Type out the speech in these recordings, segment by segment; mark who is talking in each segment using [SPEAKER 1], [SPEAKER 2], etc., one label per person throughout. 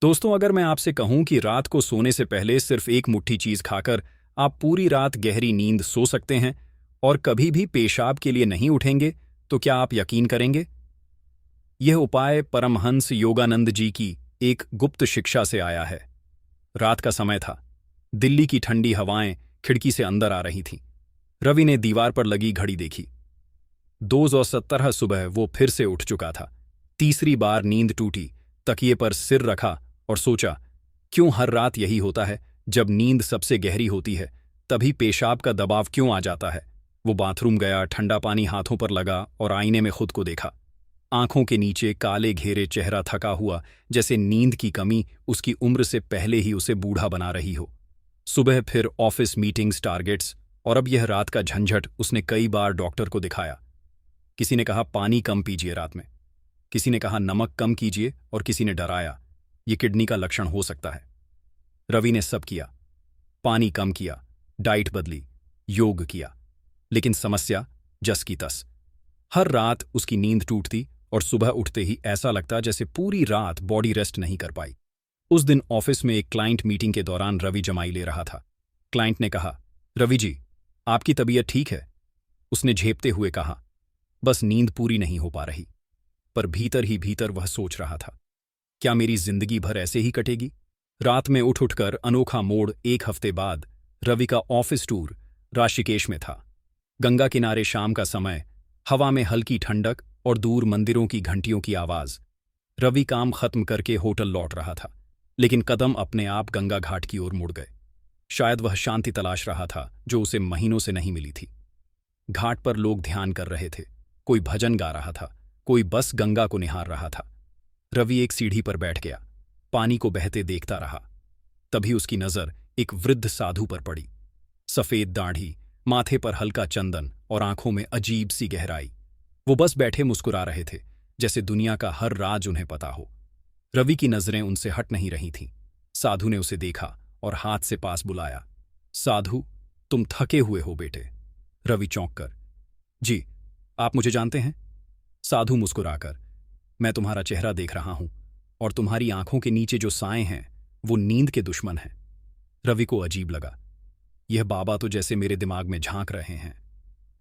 [SPEAKER 1] दोस्तों, अगर मैं आपसे कहूं कि रात को सोने से पहले सिर्फ एक मुट्ठी चीज खाकर आप पूरी रात गहरी नींद सो सकते हैं और कभी भी पेशाब के लिए नहीं उठेंगे, तो क्या आप यकीन करेंगे? यह उपाय परमहंस योगानंद जी की एक गुप्त शिक्षा से आया है। रात का समय था। दिल्ली की ठंडी हवाएं खिड़की से अंदर आ रही थीं। रवि ने दीवार पर लगी घड़ी देखी। 2:17 सुबह वो फिर से उठ चुका था। तीसरी बार नींद टूटी, तकिए पर सिर रखा और सोचा, क्यों हर रात यही होता है? जब नींद सबसे गहरी होती है तभी पेशाब का दबाव क्यों आ जाता है? वो बाथरूम गया, ठंडा पानी हाथों पर लगा और आईने में खुद को देखा। आंखों के नीचे काले घेरे, चेहरा थका हुआ, जैसे नींद की कमी उसकी उम्र से पहले ही उसे बूढ़ा बना रही हो। सुबह फिर ऑफिस मीटिंग्स, टारगेट्स, और अब यह रात का झंझट। उसने कई बार डॉक्टर को दिखाया। किसी ने कहा पानी कम पीजिए रात में, किसी ने कहा नमक कम कीजिए, और किसी ने डराया ये किडनी का लक्षण हो सकता है। रवि ने सब किया, पानी कम किया, डाइट बदली, योग किया, लेकिन समस्या जस की तस। हर रात उसकी नींद टूटती और सुबह उठते ही ऐसा लगता जैसे पूरी रात बॉडी रेस्ट नहीं कर पाई। उस दिन ऑफिस में एक क्लाइंट मीटिंग के दौरान रवि जमाई ले रहा था। क्लाइंट ने कहा, रवि जी, आपकी तबीयत ठीक है? उसने झेपते हुए कहा, बस नींद पूरी नहीं हो पा रही। पर भीतर ही भीतर वह सोच रहा था, क्या मेरी जिंदगी भर ऐसे ही कटेगी? रात में उठ उठकर अनोखा मोड़। एक हफ्ते बाद रवि का ऑफिस टूर ऋषिकेश में था। गंगा किनारे शाम का समय, हवा में हल्की ठंडक और दूर मंदिरों की घंटियों की आवाज। रवि काम खत्म करके होटल लौट रहा था, लेकिन कदम अपने आप गंगा घाट की ओर मुड़ गए। शायद वह शांति तलाश रहा था जो उसे महीनों से नहीं मिली थी। घाट पर लोग ध्यान कर रहे थे, कोई भजन गा रहा था, कोई बस गंगा को निहार रहा था। रवि एक सीढ़ी पर बैठ गया, पानी को बहते देखता रहा। तभी उसकी नजर एक वृद्ध साधु पर पड़ी। सफेद दाढ़ी, माथे पर हल्का चंदन और आंखों में अजीब सी गहराई। वो बस बैठे मुस्कुरा रहे थे, जैसे दुनिया का हर राज उन्हें पता हो। रवि की नजरें उनसे हट नहीं रही थीं। साधु ने उसे देखा और हाथ से पास बुलाया। साधु, तुम थके हुए हो बेटे। रवि चौंक कर, जी, आप मुझे जानते हैं? साधु मुस्कुराकर, मैं तुम्हारा चेहरा देख रहा हूं, और तुम्हारी आंखों के नीचे जो साए हैं वो नींद के दुश्मन हैं। रवि को अजीब लगा, यह बाबा तो जैसे मेरे दिमाग में झांक रहे हैं।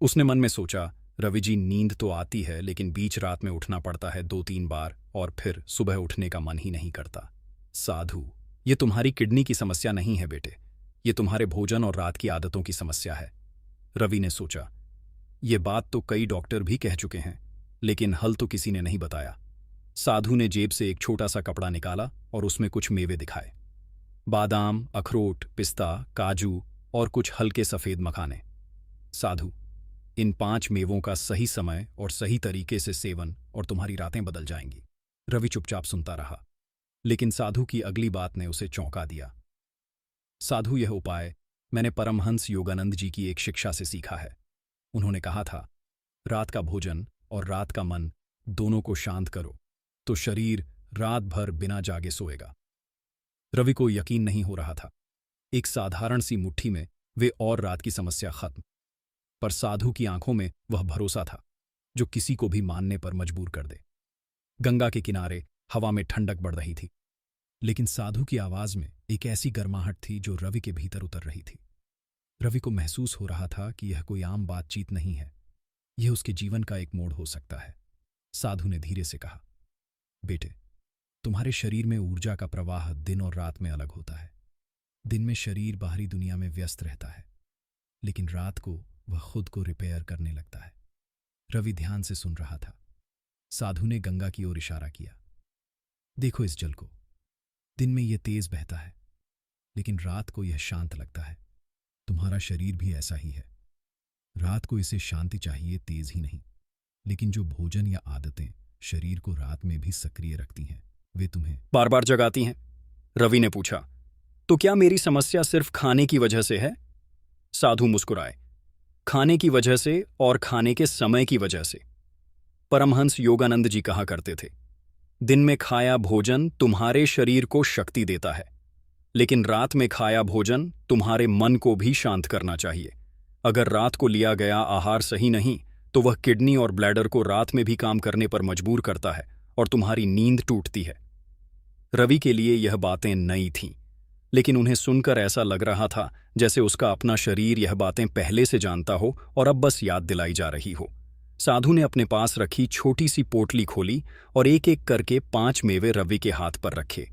[SPEAKER 1] उसने मन में सोचा, रवि जी, नींद तो आती है लेकिन बीच रात में उठना पड़ता है 2-3 बार, और फिर सुबह उठने का मन ही नहीं करता। साधु, ये तुम्हारी किडनी की समस्या नहीं है बेटे, ये तुम्हारे भोजन और रात की आदतों की समस्या है। रवि ने सोचा, ये बात तो कई डॉक्टर भी कह चुके हैं, लेकिन हल तो किसी ने नहीं बताया। साधु ने जेब से एक छोटा सा कपड़ा निकाला और उसमें कुछ मेवे दिखाए। बादाम, अखरोट, पिस्ता, काजू और कुछ हल्के सफेद मखाने। साधु, इन 5 मेवों का सही समय और सही तरीके से सेवन और तुम्हारी रातें बदल जाएंगी। रवि चुपचाप सुनता रहा, लेकिन साधु की अगली बात ने उसे चौंका दिया। साधु, यह उपाय मैंने परमहंस योगानंद जी की एक शिक्षा से सीखा है। उन्होंने कहा था, रात का भोजन और रात का मन दोनों को शांत करो तो शरीर रात भर बिना जागे सोएगा। रवि को यकीन नहीं हो रहा था। एक साधारण सी मुट्ठी में वे और रात की समस्या खत्म। पर साधु की आंखों में वह भरोसा था जो किसी को भी मानने पर मजबूर कर दे। गंगा के किनारे हवा में ठंडक बढ़ रही थी, लेकिन साधु की आवाज में एक ऐसी गर्माहट थी जो रवि के भीतर उतर रही थी। रवि को महसूस हो रहा था कि यह कोई आम बातचीत नहीं है, यह उसके जीवन का एक मोड़ हो सकता है। साधु ने धीरे से कहा, बेटे, तुम्हारे शरीर में ऊर्जा का प्रवाह दिन और रात में अलग होता है। दिन में शरीर बाहरी दुनिया में व्यस्त रहता है, लेकिन रात को वह खुद को रिपेयर करने लगता है। रवि ध्यान से सुन रहा था। साधु ने गंगा की ओर इशारा किया, देखो इस जल को, दिन में यह तेज बहता है, लेकिन रात को यह शांत लगता है। तुम्हारा शरीर भी ऐसा ही है। रात को इसे शांति चाहिए, तेज ही नहीं। लेकिन जो भोजन या आदतें शरीर को रात में भी सक्रिय रखती हैं, वे तुम्हें बार बार जगाती हैं। रवि ने पूछा, तो क्या मेरी समस्या सिर्फ खाने की वजह से है? साधु मुस्कुराए, खाने की वजह से और खाने के समय की वजह से। परमहंस योगानंद जी कहा करते थे, दिन में खाया भोजन तुम्हारे शरीर को शक्ति देता है, लेकिन रात में खाया भोजन तुम्हारे मन को भी शांत करना चाहिए। अगर रात को लिया गया आहार सही नहीं तो वह किडनी और ब्लैडर को रात में भी काम करने पर मजबूर करता है और तुम्हारी नींद टूटती है। रवि के लिए यह बातें नई थीं, लेकिन उन्हें सुनकर ऐसा लग रहा था जैसे उसका अपना शरीर यह बातें पहले से जानता हो और अब बस याद दिलाई जा रही हो। साधु ने अपने पास रखी छोटी सी पोटली खोली और एक एक करके 5 मेवे रवि के हाथ पर रखे।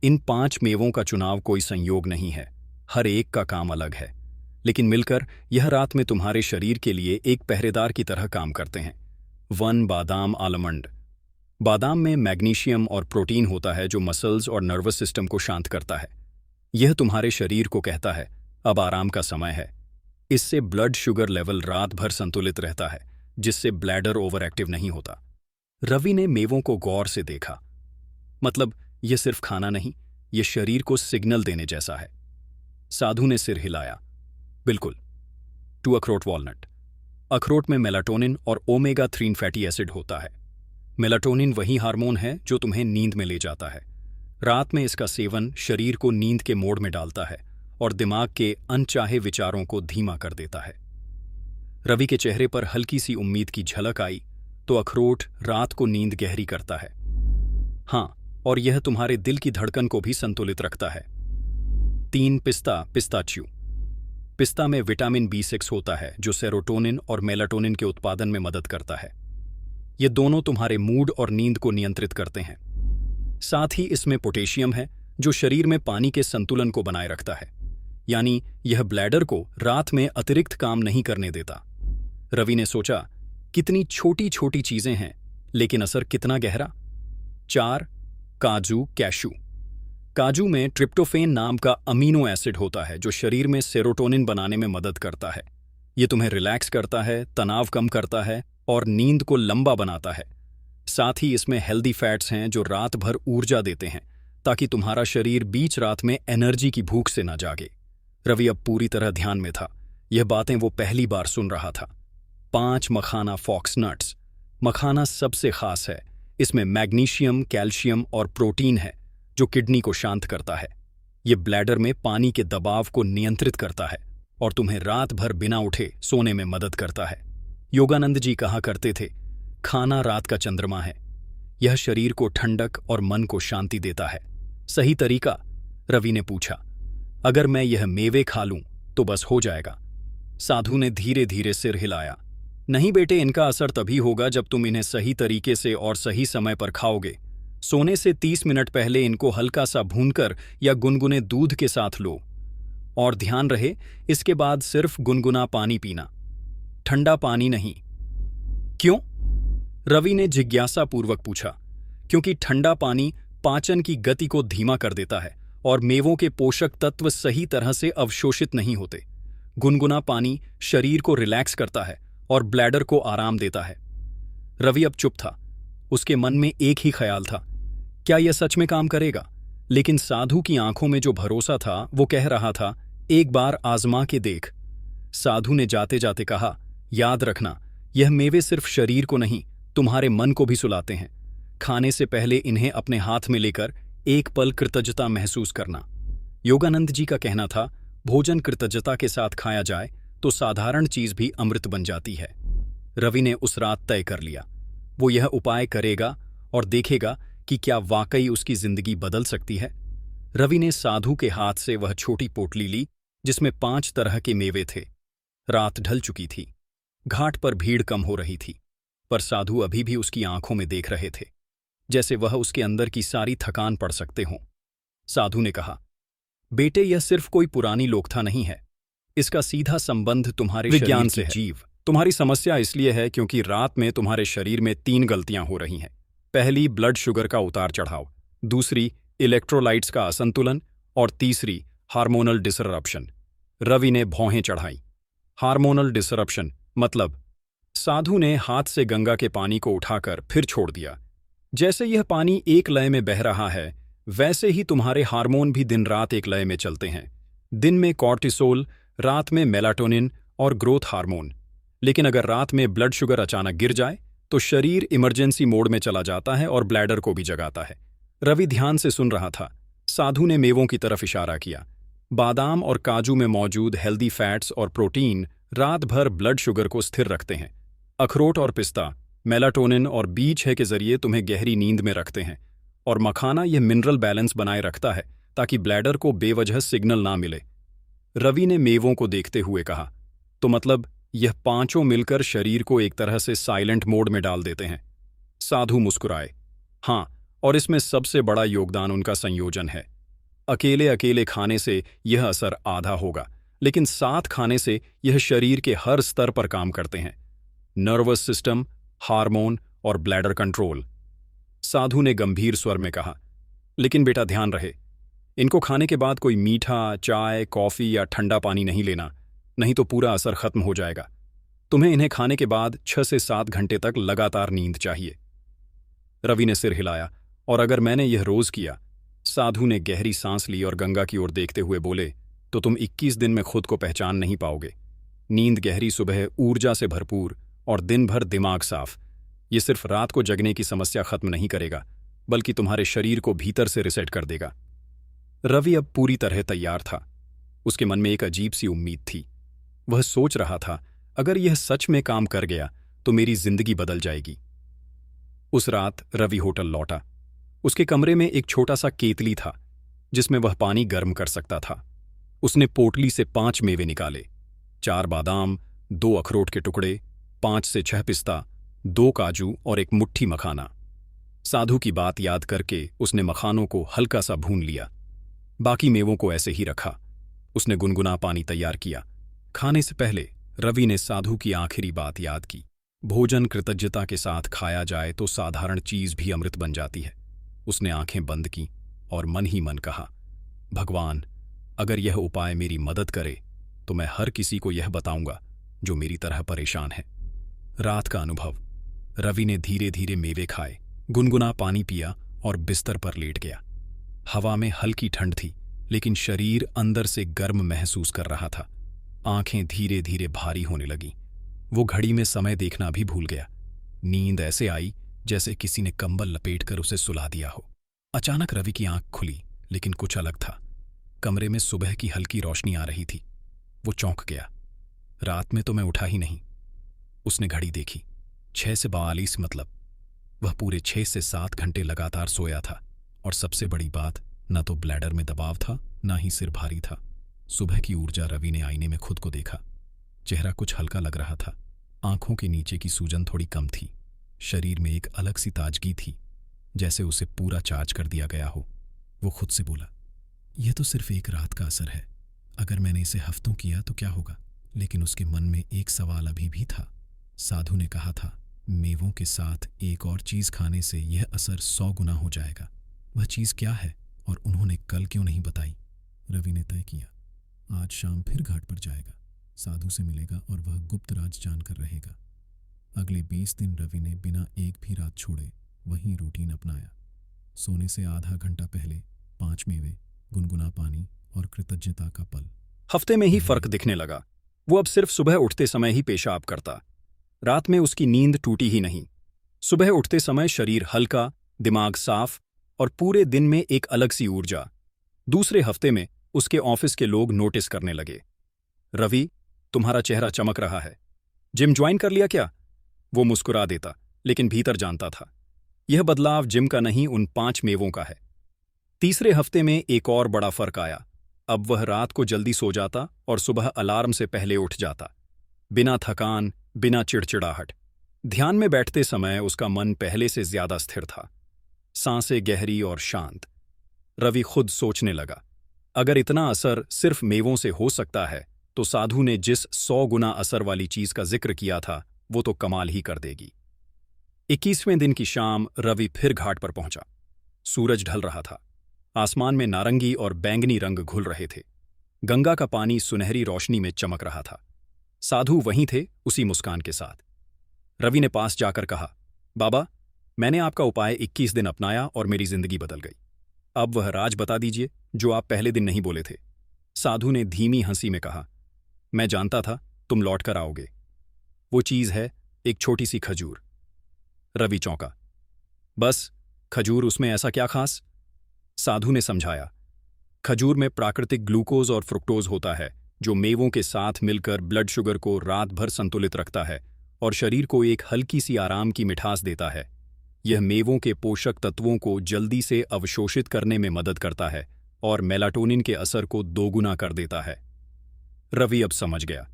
[SPEAKER 1] इन 5 मेवों का चुनाव कोई संयोग नहीं है, हर एक का काम अलग है, लेकिन मिलकर यह रात में तुम्हारे शरीर के लिए एक पहरेदार की तरह काम करते हैं। 1 बादाम आलमंड। बादाम में मैग्नीशियम और प्रोटीन होता है जो मसल्स और नर्वस सिस्टम को शांत करता है। यह तुम्हारे शरीर को कहता है अब आराम का समय है। इससे ब्लड शुगर लेवल रात भर संतुलित रहता है, जिससे ब्लैडर ओवर एक्टिव नहीं होता। रवि ने मेवों को गौर से देखा। मतलब यह सिर्फ खाना नहीं, यह शरीर को सिग्नल देने जैसा है। साधु ने सिर हिलाया। बिल्कुल। 2 अखरोट वॉलनट। अखरोट में मेलाटोनिन और ओमेगा 3 फैटी एसिड होता है। मेलाटोनिन वही हार्मोन है जो तुम्हें नींद में ले जाता है। रात में इसका सेवन शरीर को नींद के मोड में डालता है और दिमाग के अनचाहे विचारों को धीमा कर देता है। रवि के चेहरे पर हल्की सी उम्मीद की झलक आई। तो अखरोट रात को नींद गहरी करता है। हाँ, और यह तुम्हारे दिल की धड़कन को भी संतुलित रखता है। 3 पिस्ताच्यू। पिस्ता में विटामिन B6 होता है जो सेरोटोनिन और मेलाटोनिन के उत्पादन में मदद करता है। ये दोनों तुम्हारे मूड और नींद को नियंत्रित करते हैं। साथ ही इसमें पोटेशियम है जो शरीर में पानी के संतुलन को बनाए रखता है, यानी यह ब्लैडर को रात में अतिरिक्त काम नहीं करने देता। रवि ने सोचा, कितनी छोटी छोटी चीजें हैं लेकिन असर कितना गहरा। 4 कैशू। काजू में ट्रिप्टोफेन नाम का अमीनो एसिड होता है जो शरीर में सेरोटोनिन बनाने में मदद करता है। ये तुम्हें रिलैक्स करता है, तनाव कम करता है और नींद को लंबा बनाता है। साथ ही इसमें हेल्दी फैट्स हैं जो रात भर ऊर्जा देते हैं ताकि तुम्हारा शरीर बीच रात में एनर्जी की भूख से न जागे। रवि अब पूरी तरह ध्यान में था। यह बातें वो पहली बार सुन रहा था। 5 मखाना फॉक्स नट्स। मखाना सबसे खास है। इसमें मैग्नीशियम, कैल्शियम और प्रोटीन है जो किडनी को शांत करता है। ये ब्लैडर में पानी के दबाव को नियंत्रित करता है और तुम्हें रात भर बिना उठे सोने में मदद करता है। योगानंद जी कहा करते थे, खाना रात का चंद्रमा है। यह शरीर को ठंडक और मन को शांति देता है। सही तरीका? रवि ने पूछा। अगर मैं यह मेवे खा लूं तो बस हो जाएगा। साधु ने धीरे धीरे सिर हिलाया। नहीं बेटे, इनका असर तभी होगा जब तुम इन्हें सही तरीके से और सही समय पर खाओगे। सोने से 30 मिनट पहले इनको हल्का सा भूनकर या गुनगुने दूध के साथ लो। और ध्यान रहे, इसके बाद सिर्फ गुनगुना पानी पीना, ठंडा पानी नहीं। क्यों? रवि ने जिज्ञासापूर्वक पूछा। क्योंकि ठंडा पानी पाचन की गति को धीमा कर देता है और मेवों के पोषक तत्व सही तरह से अवशोषित नहीं होते। गुनगुना पानी शरीर को रिलैक्स करता है और ब्लैडर को आराम देता है। रवि अब चुप था। उसके मन में एक ही ख्याल था, क्या यह सच में काम करेगा? लेकिन साधु की आंखों में जो भरोसा था वो कह रहा था, एक बार आजमा के देख। साधु ने जाते जाते कहा, याद रखना, यह मेवे सिर्फ शरीर को नहीं, तुम्हारे मन को भी सुलाते हैं। खाने से पहले इन्हें अपने हाथ में लेकर एक पल कृतज्ञता महसूस करना। योगानंद जी का कहना था, भोजन कृतज्ञता के साथ खाया जाए तो साधारण चीज भी अमृत बन जाती है। रवि ने उस रात तय कर लिया, वो यह उपाय करेगा और देखेगा कि क्या वाकई उसकी जिंदगी बदल सकती है। रवि ने साधु के हाथ से वह छोटी पोटली ली जिसमें 5 तरह के मेवे थे। रात ढल चुकी थी। घाट पर भीड़ कम हो रही थी, पर साधु अभी भी उसकी आंखों में देख रहे थे, जैसे वह उसके अंदर की सारी थकान पढ़ सकते हों। साधु ने कहा, बेटे, यह सिर्फ कोई पुरानी लोकथा नहीं है। इसका सीधा संबंध तुम्हारे विज्ञान से है। जीव, तुम्हारी समस्या इसलिए है क्योंकि रात में तुम्हारे शरीर में 3 गलतियां हो रही हैं। पहली, ब्लड शुगर का उतार चढ़ाव। दूसरी, इलेक्ट्रोलाइट्स का असंतुलन। और तीसरी, हार्मोनल डिसरप्शन। रवि ने भौहें चढ़ाई। हार्मोनल डिसरप्शन मतलब? साधु ने हाथ से गंगा के पानी को उठाकर फिर छोड़ दिया। जैसे यह पानी एक लय में बह रहा है, वैसे ही तुम्हारे हार्मोन भी दिन रात एक लय में चलते हैं। दिन में कॉर्टिसोल, रात में मेलाटोनिन और ग्रोथ हार्मोन। लेकिन अगर रात में ब्लड शुगर अचानक गिर जाए तो शरीर इमरजेंसी मोड में चला जाता है और ब्लैडर को भी जगाता है। रवि ध्यान से सुन रहा था। साधु ने मेवों की तरफ इशारा किया। बादाम और काजू में मौजूद हेल्दी फैट्स और प्रोटीन रात भर ब्लड शुगर को स्थिर रखते हैं। अखरोट और पिस्ता मेलाटोनिन और B6 के जरिए तुम्हें गहरी नींद में रखते हैं। और मखाना यह मिनरल बैलेंस बनाए रखता है ताकि ब्लैडर को बेवजह सिग्नल ना मिले। रवि ने मेवों को देखते हुए कहा, तो मतलब यह पांचों मिलकर शरीर को एक तरह से साइलेंट मोड में डाल देते हैं। साधु मुस्कुराए। हाँ, और इसमें सबसे बड़ा योगदान उनका संयोजन है। अकेले अकेले खाने से यह असर आधा होगा, लेकिन साथ खाने से यह शरीर के हर स्तर पर काम करते हैं। नर्वस सिस्टम, हार्मोन और ब्लैडर कंट्रोल। साधु ने गंभीर स्वर में कहा, लेकिन बेटा ध्यान रहे, इनको खाने के बाद कोई मीठा, चाय, कॉफी या ठंडा पानी नहीं लेना, नहीं तो पूरा असर खत्म हो जाएगा। तुम्हें इन्हें खाने के बाद 6 से 7 घंटे तक लगातार नींद चाहिए। रवि ने सिर हिलाया, और अगर मैंने यह रोज किया? साधु ने गहरी सांस ली और गंगा की ओर देखते हुए बोले, तो तुम 21 दिन में खुद को पहचान नहीं पाओगे। नींद गहरी, सुबह ऊर्जा से भरपूर और दिन भर दिमाग साफ। ये सिर्फ रात को जगने की समस्या खत्म नहीं करेगा, बल्कि तुम्हारे शरीर को भीतर से रिसेट कर देगा। रवि अब पूरी तरह तैयार था। उसके मन में एक अजीब सी उम्मीद थी। वह सोच रहा था, अगर यह सच में काम कर गया तो मेरी जिंदगी बदल जाएगी। उस रात रवि होटल लौटा। उसके कमरे में एक छोटा सा केतली था जिसमें वह पानी गर्म कर सकता था। उसने पोटली से 5 मेवे निकाले, 4 बादाम, 2 अखरोट के टुकड़े, 5 से 6 पिस्ता, 2 काजू और एक मुट्ठी मखाना। साधु की बात याद करके उसने मखानों को हल्का सा भून लिया। बाकी मेवों को ऐसे ही रखा। उसने गुनगुना पानी तैयार किया। खाने से पहले रवि ने साधु की आखिरी बात याद की, भोजन कृतज्ञता के साथ खाया जाए तो साधारण चीज भी अमृत बन जाती है। उसने आंखें बंद की और मन ही मन कहा, भगवान, अगर यह उपाय मेरी मदद करे तो मैं हर किसी को यह बताऊंगा जो मेरी तरह परेशान है। रात का अनुभव। रवि ने धीरे धीरे मेवे खाए, गुनगुना पानी पिया और बिस्तर पर लेट गया। हवा में हल्की ठंड थी, लेकिन शरीर अंदर से गर्म महसूस कर रहा था। आंखें धीरे धीरे भारी होने लगीं। वो घड़ी में समय देखना भी भूल गया। नींद ऐसे आई जैसे किसी ने कंबल लपेटकर उसे सुला दिया हो। अचानक रवि की आंख खुली, लेकिन कुछ अलग था। कमरे में सुबह की हल्की रोशनी आ रही थी। वो चौंक गया। रात में तो मैं उठा ही नहीं। उसने घड़ी देखी, 6 से 42, मतलब वह पूरे 6 से 7 घंटे लगातार सोया था। और सबसे बड़ी बात, न तो ब्लैडर में दबाव था, न ही सिर भारी था। सुबह की ऊर्जा। रवि ने आईने में खुद को देखा। चेहरा कुछ हल्का लग रहा था। आंखों के नीचे की सूजन थोड़ी कम थी। शरीर में एक अलग सी ताजगी थी, जैसे उसे पूरा चार्ज कर दिया गया हो। वो खुद से बोला, यह तो सिर्फ एक रात का असर है। अगर मैंने इसे हफ्तों किया तो क्या होगा? लेकिन उसके मन में एक सवाल अभी भी था। साधु ने कहा था, मेवों के साथ एक और चीज खाने से यह असर 100 गुना हो जाएगा। वह चीज क्या है और उन्होंने कल क्यों नहीं बताई? रवि ने तय किया, आज शाम फिर घाट पर जाएगा, साधु से मिलेगा और वह गुप्त राज जानकर रहेगा। अगले 20 दिन रवि ने बिना एक भी रात छोड़े वही रूटीन अपनाया। सोने से आधा घंटा पहले 5 मेवे, गुनगुना पानी और कृतज्ञता का पल। हफ्ते में ही फर्क दिखने लगा। वो अब सिर्फ सुबह उठते समय ही पेशाब करता। रात में उसकी नींद टूटी ही नहीं। सुबह उठते समय शरीर हल्का, दिमाग साफ और पूरे दिन में एक अलग सी ऊर्जा। दूसरे हफ्ते में उसके ऑफिस के लोग नोटिस करने लगे, रवि, तुम्हारा चेहरा चमक रहा है, जिम ज्वाइन कर लिया क्या? वो मुस्कुरा देता, लेकिन भीतर जानता था यह बदलाव जिम का नहीं, उन 5 मेवों का है। तीसरे हफ्ते में एक और बड़ा फर्क आया। अब वह रात को जल्दी सो जाता और सुबह अलार्म से पहले उठ जाता, बिना थकान, बिना चिड़चिड़ाहट। ध्यान में बैठते समय उसका मन पहले से ज्यादा स्थिर था, सांसें गहरी और शांत। रवि खुद सोचने लगा, अगर इतना असर सिर्फ मेवों से हो सकता है तो साधु ने जिस 100 गुना असर वाली चीज का जिक्र किया था वो तो कमाल ही कर देगी। 21वें दिन की शाम रवि फिर घाट पर पहुंचा। सूरज ढल रहा था। आसमान में नारंगी और बैंगनी रंग घुल रहे थे। गंगा का पानी सुनहरी रोशनी में चमक रहा था। साधु वहीं थे, उसी मुस्कान के साथ। रवि ने पास जाकर कहा, बाबा, मैंने आपका उपाय 21 दिन अपनाया और मेरी जिंदगी बदल गई। अब वह राज बता दीजिए जो आप पहले दिन नहीं बोले थे। साधु ने धीमी हंसी में कहा, मैं जानता था तुम लौट कर आओगे। वो चीज है एक छोटी सी खजूर। रवि चौंका। बस खजूर, उसमें ऐसा क्या खास? साधु ने समझाया, खजूर में प्राकृतिक ग्लूकोज और फ्रुक्टोज होता है जो मेवों के साथ मिलकर ब्लड शुगर को रात भर संतुलित रखता है और शरीर को एक हल्की सी आराम की मिठास देता है। यह मेवों के पोषक तत्वों को जल्दी से अवशोषित करने में मदद करता है और मेलाटोनिन के असर को दोगुना कर देता है। रवि अब समझ गया।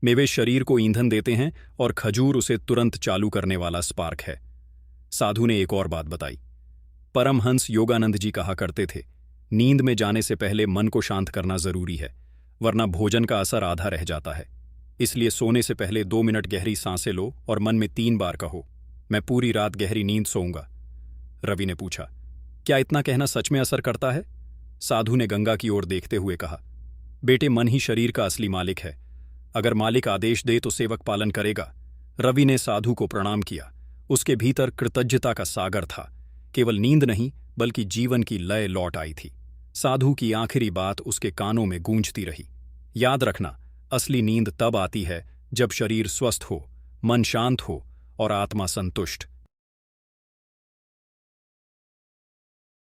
[SPEAKER 1] मेवे शरीर को ईंधन देते हैं और खजूर उसे तुरंत चालू करने वाला स्पार्क है। साधु ने एक और बात बताई। परमहंस योगानंद जी कहा करते थे, नींद में जाने से पहले मन को शांत करना जरूरी है, वरना भोजन का असर आधा रह जाता है। इसलिए सोने से पहले 2 मिनट गहरी सांसें लो और मन में 3 बार कहो, मैं पूरी रात गहरी नींद सोऊंगा। रवि ने पूछा, क्या इतना कहना सच में असर करता है? साधु ने गंगा की ओर देखते हुए कहा, बेटे, मन ही शरीर का असली मालिक है। अगर मालिक आदेश दे तो सेवक पालन करेगा। रवि ने साधु को प्रणाम किया। उसके भीतर कृतज्ञता का सागर था। केवल नींद नहीं, बल्कि जीवन की लय लौट आई थी। साधु की आखिरी बात उसके कानों में गूंजती रही, याद रखना, असली नींद तब आती है जब शरीर स्वस्थ हो, मन शांत हो और आत्मा संतुष्ट।